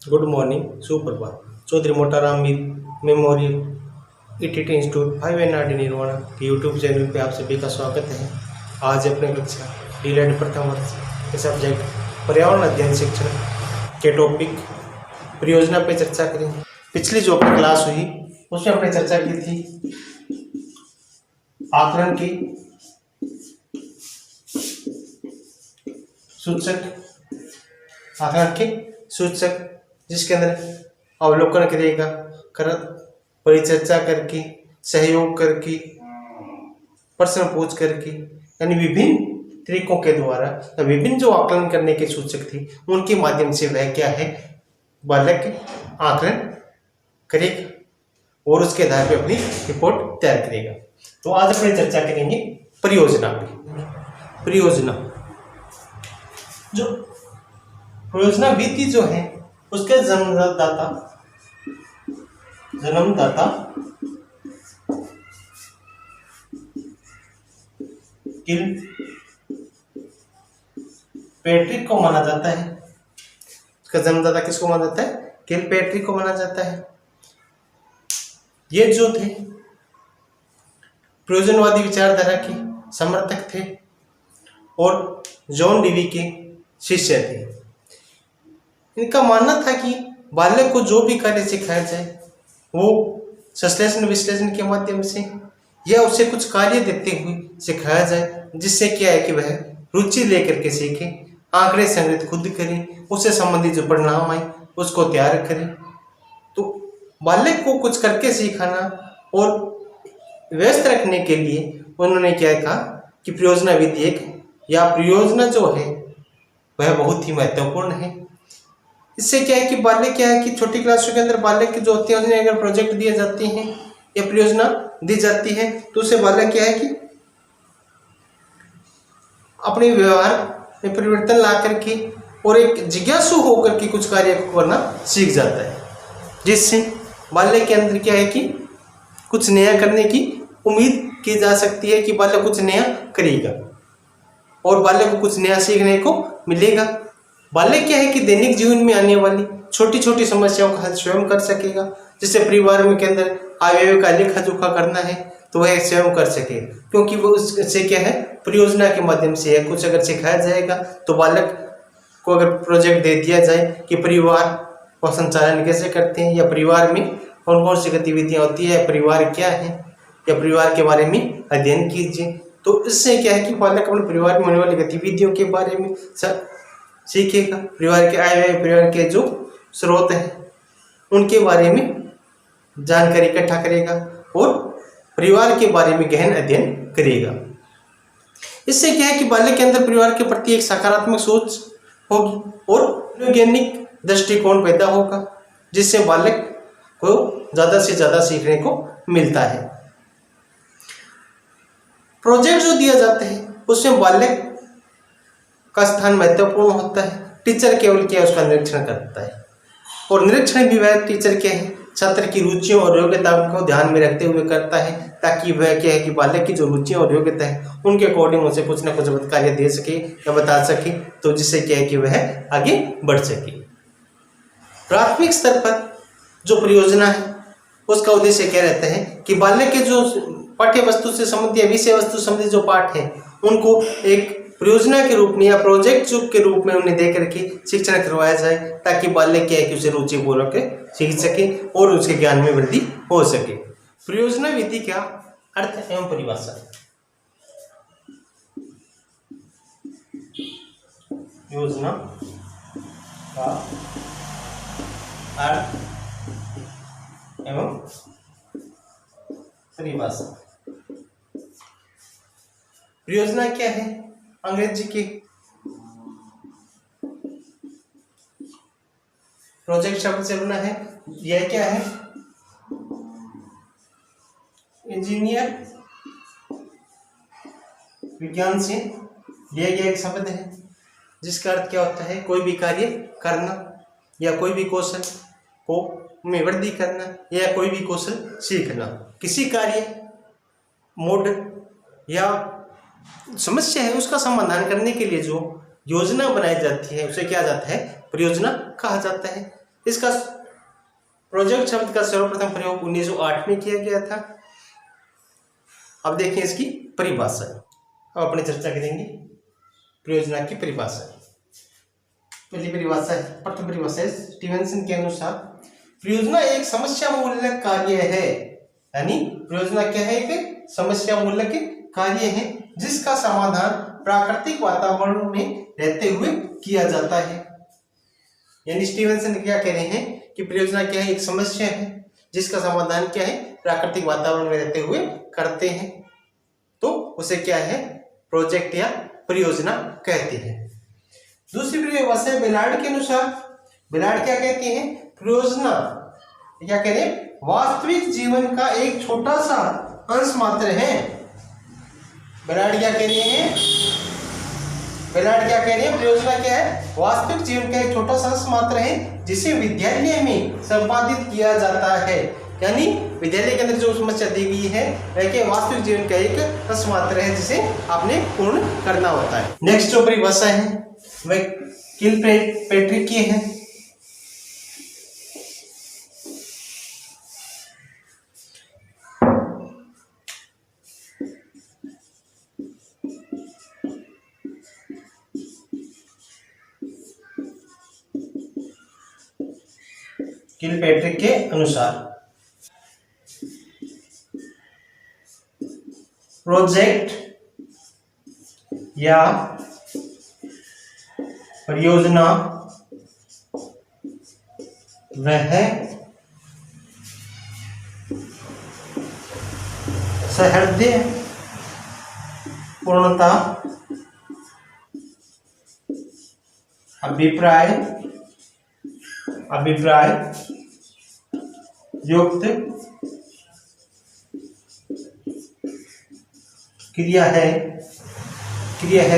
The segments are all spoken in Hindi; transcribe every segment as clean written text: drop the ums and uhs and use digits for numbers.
गुड मॉर्निंग, सुप्रभात। Chaudhary Motaram memorial ETT institute 5 Nirvana के यूट्यूब चैनल पे आप सभी का स्वागत है। आज अपने कक्षा डीलेड प्रथम वर्ष के सब्जेक्ट पर्यावरण अध्ययन शिक्षण के टॉपिक परियोजना पे चर्चा करेंगे। पिछली जो अपनी क्लास हुई उसमें हमने चर्चा की थी आकलन की सूचक जिसके अंदर अवलोकन करेगा, परिचर्चा करके, सहयोग करके, प्रश्न पूछ करके, यानी विभिन्न तरीकों के द्वारा विभिन्न जो आकलन करने के सूचक थी उनके माध्यम से वह क्या है, बालक आकलन करेगा और उसके आधार पर अपनी रिपोर्ट तैयार करेगा। तो आज अपनी चर्चा करेंगे परियोजना पे। परियोजना विधि जो है उसके जन्मदाता किलपैट्रिक को माना जाता है। उसका जन्मदाता किसको माना जाता है? किलपैट्रिक को माना जाता है। ये जो थे प्रयोजनवादी विचारधारा के समर्थक थे और जॉन डीवी के शिष्य थे। इनका मानना था कि बालक को जो भी कार्य सिखाया जाए वो संश्लेषण विश्लेषण के माध्यम से या उसे कुछ कार्य देते हुए सिखाया जाए, जिससे क्या है कि वह रुचि लेकर के सीखे, आंकड़े संग्रहित खुद करे, उससे संबंधित जो परिणाम आए उसको तैयार करे। तो बालक को कुछ करके सिखाना और व्यस्त रखने के लिए उन्होंने क्या कहा कि परियोजना विधि एक या परियोजना जो है वह बहुत ही महत्वपूर्ण है। इससे क्या है कि बालक क्या है कि छोटी क्लासों के अंदर बालक जो होते हैं उन्हें अगर प्रोजेक्ट दिए जाते हैं या परियोजना दी जाती है तो उसे बालक क्या है कि अपने व्यवहार में परिवर्तन ला करके और एक जिज्ञासु होकर के कुछ कार्य को करना सीख जाता है, जिससे बालक के अंदर क्या है कि कुछ नया करने की उम्मीद की जा सकती है कि बालक कुछ नया करेगा और बालक को कुछ नया सीखने को मिलेगा। बालक क्या है कि दैनिक जीवन में आने वाली छोटी छोटी समस्याओं का हल स्वयं कर सकेगा। जैसे परिवार में के अंदर आय का लेखा जोखा करना है तो वह स्वयं कर सके, क्योंकि वो उससे क्या है परियोजना के माध्यम से कुछ अगर सिखाया जाएगा तो बालक को अगर प्रोजेक्ट दे दिया जाए कि परिवार का संचालन कैसे करते हैं या परिवार में कौन कौन सी गतिविधियाँ होती है, परिवार क्या है या परिवार के बारे में अध्ययन कीजिए, तो इससे क्या है कि बालक अपने परिवार में होने वाली गतिविधियों के बारे में सीखेगा, परिवार के आय व्यय, परिवार के जो स्रोत हैं उनके बारे में जानकारी इकट्ठा करेगा और परिवार के बारे में गहन अध्ययन करेगा। इससे क्या है कि बालक के अंदर परिवार के प्रति एक सकारात्मक सोच होगी और वैज्ञानिक दृष्टिकोण पैदा होगा, जिससे बालक को ज़्यादा से ज़्यादा सीखने को मिलता है। प्रोजेक्ट जो दिया जाता है उसमें बालक का स्थान महत्वपूर्ण होता है। टीचर केवल क्या उसका निरीक्षण करता है और निरीक्षण भी वह टीचर क्या है छात्र की रुचियों और योग्यताओं को ध्यान में रखते हुए करता है, ताकि वह क्या है कि बालक की जो रुचियां और योग्यता है उनके अकॉर्डिंग उसे कुछ ना कुछ कार्य दे सके या बता सके, तो जिससे क्या है कि वह आगे बढ़ सके। प्राथमिक स्तर पर जो परियोजना है उसका उद्देश्य क्या रहता है कि बालक के जो पाठ्य वस्तु से संबंधित या विषय वस्तु संबंधित जो पाठ है उनको एक परियोजना के रूप में या प्रोजेक्ट के रूप में उन्हें दे करके शिक्षण करवाया जाए, ताकि बालक क्या है कि उसे रुचिपूर्वक सीख सके और उसके ज्ञान में वृद्धि हो सके। परियोजना विधि का अर्थ एवं परिभाषा। योजना का अर्थ एवं परिभाषा। परियोजना क्या है? अंग्रेजी के प्रोजेक्ट शब्द से बना है। यह क्या है? इंजीनियर विज्ञान से लिया गया एक शब्द है, जिसका अर्थ क्या होता है? कोई भी कार्य करना या कोई भी कौशल को में वृद्धि करना या कोई भी कौशल सीखना। किसी कार्य मोड या समस्या है उसका समाधान करने के लिए जो योजना बनाई जाती है उसे क्या जाता है? परियोजना कहा जाता है। इसका प्रोजेक्ट शब्द का सर्वप्रथम प्रयोग 1908 में किया गया था। अब देखें इसकी परिभाषा। अब अपनी चर्चा करेंगे परियोजना की परिभाषा। पहली परिभाषा है, प्रथम परिभाषा है स्टीवेंसन के अनुसार परियोजना एक समस्या मूलक कार्य है। यानी परियोजना क्या है? एक समस्या मूलक कार्य है जिसका समाधान प्राकृतिक वातावरण में रहते हुए किया जाता है। यानी स्टीवेंसन क्या कह रहे हैं कि परियोजना क्या है? एक समस्या है जिसका समाधान क्या है? प्राकृतिक वातावरण में रहते हुए करते हैं, तो उसे क्या है? प्रोजेक्ट या परियोजना कहते हैं। दूसरी परिभाषा है बेलार्ड के अनुसार। बेलार्ड क्या कहते हैं? परियोजना क्या कह रहे हैं? वास्तविक जीवन का एक छोटा सा अंश मात्र है। बेलार्ड क्या कह रहे हैं? बेलार्ड क्या कह रहे हैं? परियोजना क्या है? वास्तविक जीवन का एक छोटा सा अंश मात्र है जिसे विद्यालय में संपादित किया जाता है। यानी विद्यालय के अंदर जो समस्या दी गई है वह क्या? वास्तविक जीवन का एक अंश मात्र है जिसे आपने पूर्ण करना होता है। नेक्स्ट जो परिभाषा है वह किलपैट्रिक की है। किलपैट्रिक के अनुसार प्रोजेक्ट या परियोजना वह सहृदय पूर्णता अभिप्राय युक्त क्रिया है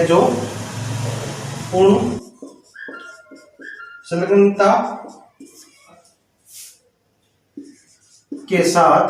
जो पूर्ण संलग्नता के साथ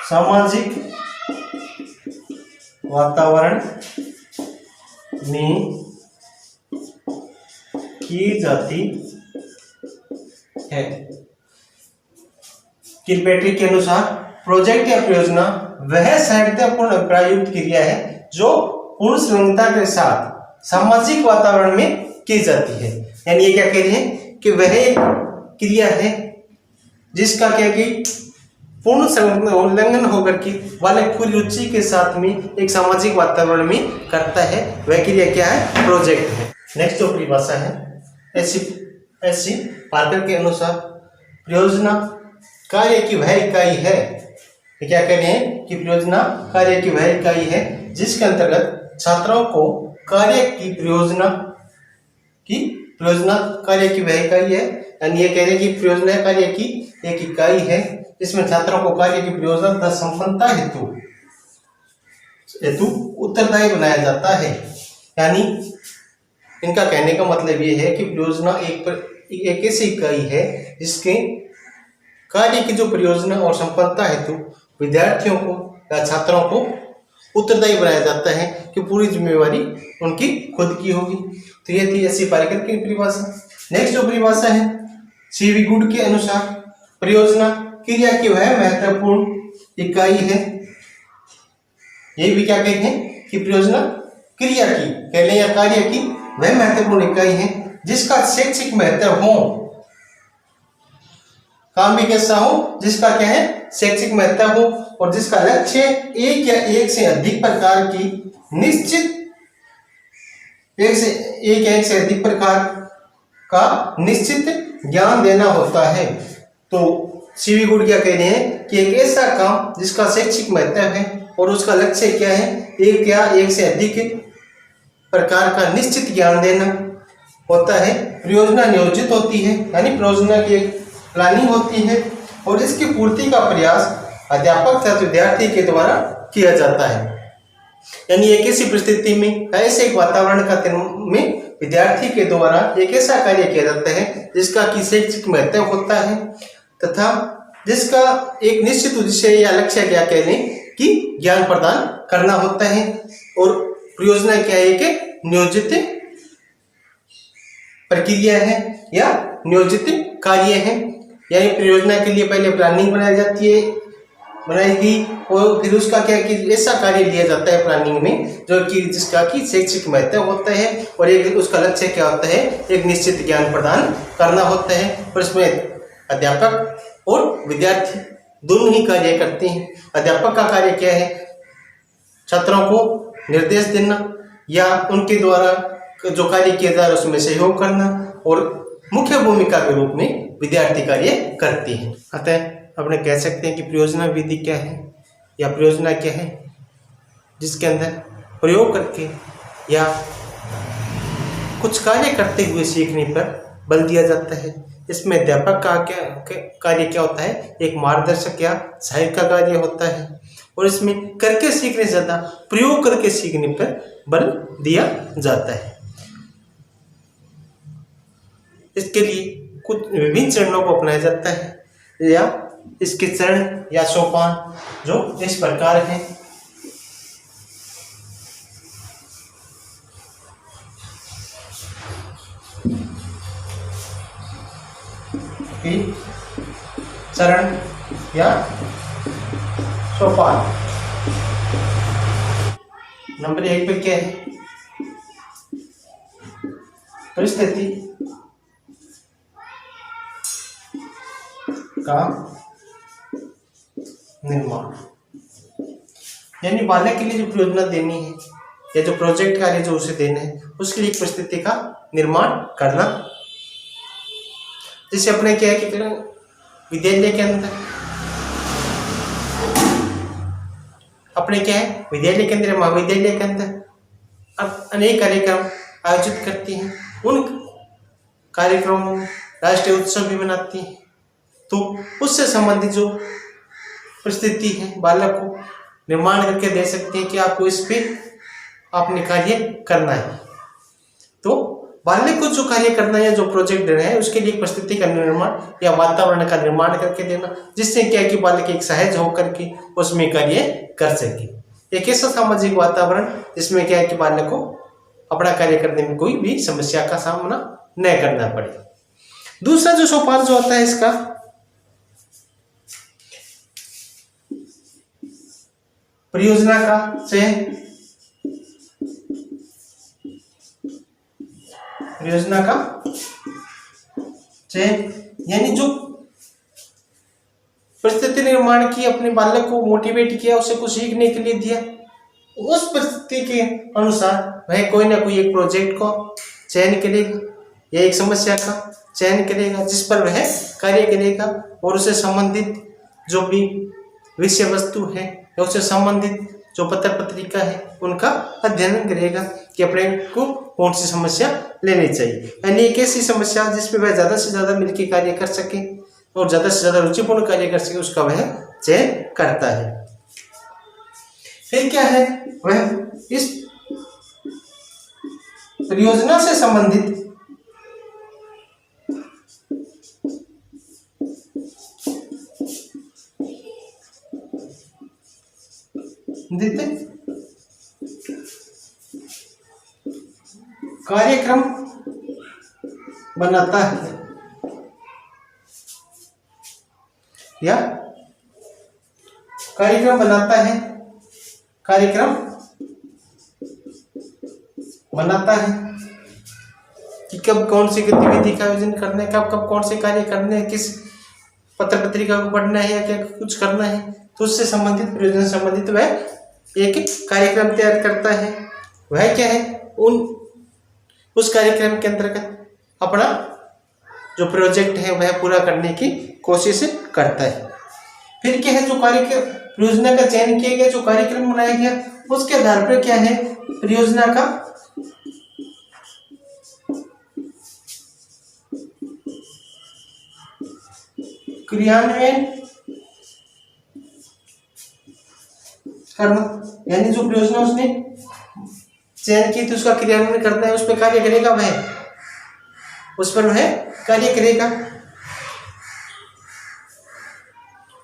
सामाजिक वातावरण में की जाती है। किलपैट्रिक के अनुसार प्रोजेक्ट या परियोजना वह सहृदयपूर्ण अभिप्रायुक्त क्रिया है जो पूर्ण संलग्नता के साथ सामाजिक वातावरण में की जाती है। यानी ये क्या कह रहे हैं कि वह एक क्रिया है जिसका क्या कि पूर्ण संलग्न होकर के वाले पूरी रुचि के साथ में एक सामाजिक वातावरण में करता है, वह क्रिया क्या है? प्रोजेक्ट है। नेक्स्ट जो परिभाषा है एस.सी. पार्कर के अनुसार परियोजना कार्य की वह इकाई है। क्या कह रहे हैं कि परियोजना कार्य की वह इकाई है जिसके अंतर्गत छात्रों को कार्य की परियोजना कार्य की वह इकाई है। यानी ये कह रहे हैं कि परियोजना कार्य की एक इकाई है जिसमें छात्रों को कार्य की परियोजना तथा संपन्नता हेतु उत्तरदायी बनाया जाता है। यानी इनका कहने का मतलब ये है कि परियोजना एक ऐसी इकाई है जिसके कार्य की जो परियोजना और संपन्नता हेतु विद्यार्थियों को या छात्रों को उत्तरदायी बनाया जाता है कि पूरी जिम्मेवारी उनकी खुद की होगी। तो ये थी एस.सी. पार्कर की परिभाषा। नेक्स्ट जो परिभाषा है सी.वी. गुड के अनुसार परियोजना क्रिया की वह महत्वपूर्ण इकाई है। ये भी क्या कहते हैं कि परियोजना क्रिया की कह लें या कार्य की वह महत्वपूर्ण इकाई है जिसका शैक्षिक महत्व हो, काम भी कैसा हो जिसका क्या है शैक्षिक महत्व हो और जिसका लक्ष्य एक या एक से अधिक प्रकार की निश्चित एक से अधिक प्रकार का निश्चित ज्ञान देना होता है। तो सी.वी. गुड क्या कह रहे हैं कि एक ऐसा काम जिसका शैक्षिक महत्व है और उसका लक्ष्य क्या है एक या एक से अधिक प्रकार का निश्चित ज्ञान देना होता है। परियोजना नियोजित होती है यानी परियोजना की एक प्लानिंग होती है और इसकी पूर्ति का प्रयास अध्यापक तथा विद्यार्थी के द्वारा किया जाता है। यानी एक ऐसी परिस्थिति में ऐसे एक वातावरण का में विद्यार्थी के द्वारा एक ऐसा कार्य किया जाता है जिसका कि शैक्षिक महत्व होता है तथा जिसका एक निश्चित उद्देश्य या लक्ष्य क्या कह लें कि ज्ञान प्रदान करना होता है। और परियोजना क्या है कि नियोजित प्रक्रिया है या नियोजित कार्य है। यानी परियोजना के लिए पहले प्लानिंग बनाई जाती है, बनाएगी, और फिर उसका क्या है कि ऐसा कार्य लिया जाता है प्लानिंग में जो कि जिसका कि शैक्षिक महत्व होता है, और एक उसका लक्ष्य क्या होता है, एक निश्चित ज्ञान प्रदान करना होता है। और इसमें अध्यापक और विद्यार्थी दोनों ही कार्य करते हैं। अध्यापक का कार्य क्या है, छात्रों को निर्देश देना या उनके द्वारा जो कार्य किया जा रहा है उसमें सहयोग करना, और मुख्य भूमिका के रूप में विद्यार्थी कार्य करते हैं। अतः अपने कह सकते हैं कि परियोजना विधि क्या है या परियोजना क्या है, जिसके अंदर प्रयोग करके या कुछ कार्य करते हुए सीखने पर बल दिया जाता है। इसमें अध्यापक का क्या कार्य क्या होता है, एक मार्गदर्शक या सहायक का कार्य होता है, और इसमें करके सीखने से ज़्यादा प्रयोग करके सीखने पर बल दिया जाता है। इसके लिए कुछ विभिन्न चरणों को अपनाया जाता है या इसके चरण या सोपान जो इस प्रकार हैं। चरण या सोपान। नंबर 1 पे क्या है, परिस्थिति का निर्माण। यानी बालक के लिए जो परियोजना देनी है या जो प्रोजेक्ट कार्य जो उसे देना है, उसके लिए परिस्थिति का निर्माण करना। जैसे अपने क्या है कि विद्यालय के अंदर अपने क्या है, विद्यालय के अंदर, महाविद्यालय के अंदर अनेक कार्यक्रम आयोजित करती हैं। उन कार्यक्रमों में राष्ट्रीय उत्सव भी मनाती हैं, तो उससे संबंधित जो परिस्थिति है बालक को निर्माण करके दे सकते हैं कि आपको इस पे आपने कार्य करना है। तो बालक को जो कार्य करना है, जो प्रोजेक्ट देना है, उसके लिए परिस्थिति का निर्माण या वातावरण का निर्माण करके देना, जिससे क्या है कि बालक एक सहज होकर के उसमें कार्य कर सके। एक ऐसा सामाजिक वातावरण जिसमें क्या है कि बालक को अपना कार्य करने में कोई भी समस्या का सामना न करना पड़े। दूसरा जो सोपान जो होता है इसका, परियोजना का चयन। परियोजना का चयन यानी जो परिस्थिति निर्माण की, अपने बालक को मोटिवेट किया, उसे कुछ सीखने के लिए दिया, उस परिस्थिति के अनुसार वह कोई ना कोई एक प्रोजेक्ट को चयन करेगा या एक समस्या का चयन करेगा जिस पर वह कार्य करेगा, और उससे संबंधित जो भी विषय वस्तु है या उससे संबंधित जो पत्र पत्रिका है उनका अध्ययन करेगा कि अपने को कौन सी समस्या लेनी चाहिए। यानी एक ऐसी समस्या जिसमें वह ज़्यादा से ज़्यादा मिलकर कार्य कर सके और ज़्यादा से ज़्यादा रुचिपूर्ण कार्य कर सके, उसका वह चयन करता है। फिर क्या है, वह इस परियोजना से संबंधित कार्यक्रम बनाता है या कार्यक्रम बनाता है, कार्यक्रम बनाता है कि कब कौन सी गतिविधि का आयोजन करना है, कब कब कौन से कार्य करने हैं, किस पत्र पत्रिका को पढ़ना है या क्या कुछ करना है, तो उससे संबंधित, परियोजना से संबंधित वह एक कार्यक्रम तैयार करता है। वह क्या है, उस कार्यक्रम के अंतर्गत अपना जो प्रोजेक्ट है वह पूरा करने की कोशिश करता है। फिर क्या है, जो कार्यक्रम परियोजना का चयन किया गया, जो कार्यक्रम बनाया गया, उसके आधार पर क्या है, परियोजना का क्रियान्वयन करना। यानी जो परियोजना उसने चयन की थी उसका क्रियान्वयन करना है, उस पर कार्य करेगा वह, उस पर वह कार्य करेगा,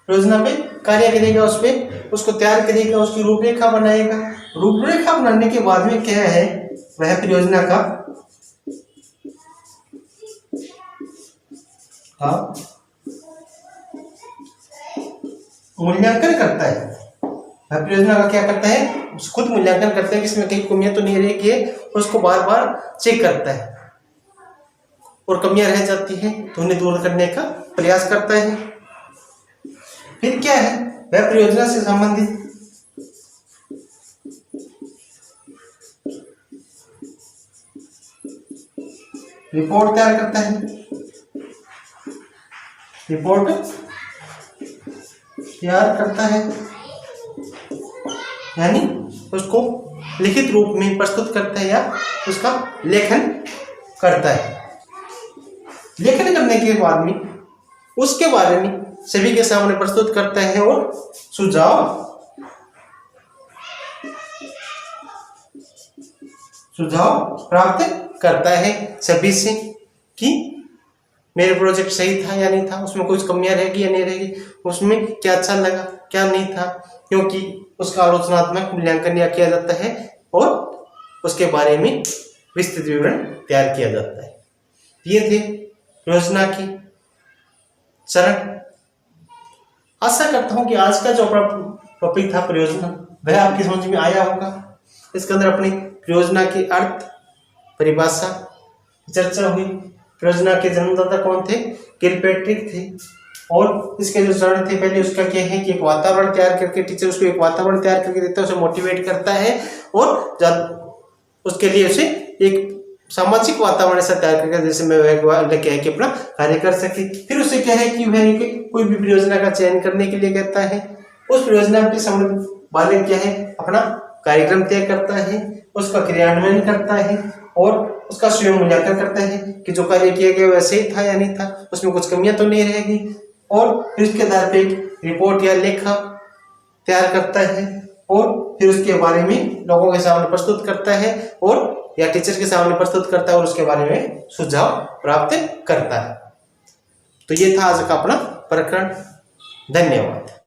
परियोजना पे कार्य करेगा, उस पर उसको तैयार करेगा, उसकी रूपरेखा बनाएगा। रूपरेखा बनाने के बाद में क्या है, वह परियोजना का का मूल्यांकन करता है। वह परियोजना का क्या करता है, खुद मूल्यांकन करता है कि इसमें कहीं कमियां तो नहीं रहेगी है, उसको बार बार चेक करता है और कमियां रह जाती हैं तो उन्हें दूर करने का प्रयास करता है। फिर क्या है, वह परियोजना से संबंधित रिपोर्ट तैयार करता है। रिपोर्ट तैयार करता है यानी उसको लिखित रूप में प्रस्तुत करता है या उसका लेखन करता है। लेखन करने के बाद में उसके बारे में सभी के सामने प्रस्तुत करता है और सुझाव प्राप्त करता है सभी से कि मेरे प्रोजेक्ट सही था या नहीं था, उसमें कुछ कमियां रहेगी या नहीं रहेगी, उसमें क्या अच्छा लगा क्या नहीं था, क्योंकि उसका आलोचनात्मक मूल्यांकन किया जाता है और उसके बारे में विस्तृत विवरण तैयार किया जाता है। ये थे परियोजना की चरण। आशा करता हूं कि आज का जो टॉपिक था परियोजना वह आपकी समझ में आया होगा। इसके अंदर अपनी परियोजना की अर्थ, परिभाषा, चर्चा हुई। परियोजना के जन्मदाता कौन थे, किलपैट्रिक थे। और इसके जो चरण थे, पहले उसका क्या है कि एक वातावरण तैयार करके टीचर उसको एक वातावरण तैयार करके देता है, उसे मोटिवेट करता है और उसके लिए उसे एक सामाजिक वातावरण ऐसा तैयार करके जैसे मैं क्या है कि अपना कार्य कर सके। फिर उसे क्या है कि वह कोई भी परियोजना का चयन करने के लिए कहता है। उस परियोजना के संबंधित बालक क्या है अपना कार्यक्रम तय करता है, उसका क्रियान्वयन करता है और उसका स्वयं मूल्यांकन करता है कि जो कार्य किया गया वैसे ही था या नहीं था, उसमें कुछ कमियां तो नहीं रहेगी। और फिर उसके आधार पर एक रिपोर्ट या लेखा तैयार करता है और फिर उसके बारे में लोगों के सामने प्रस्तुत करता है और या टीचर के सामने प्रस्तुत करता है और उसके बारे में सुझाव प्राप्त करता है। तो ये था आज का अपना प्रकरण। धन्यवाद।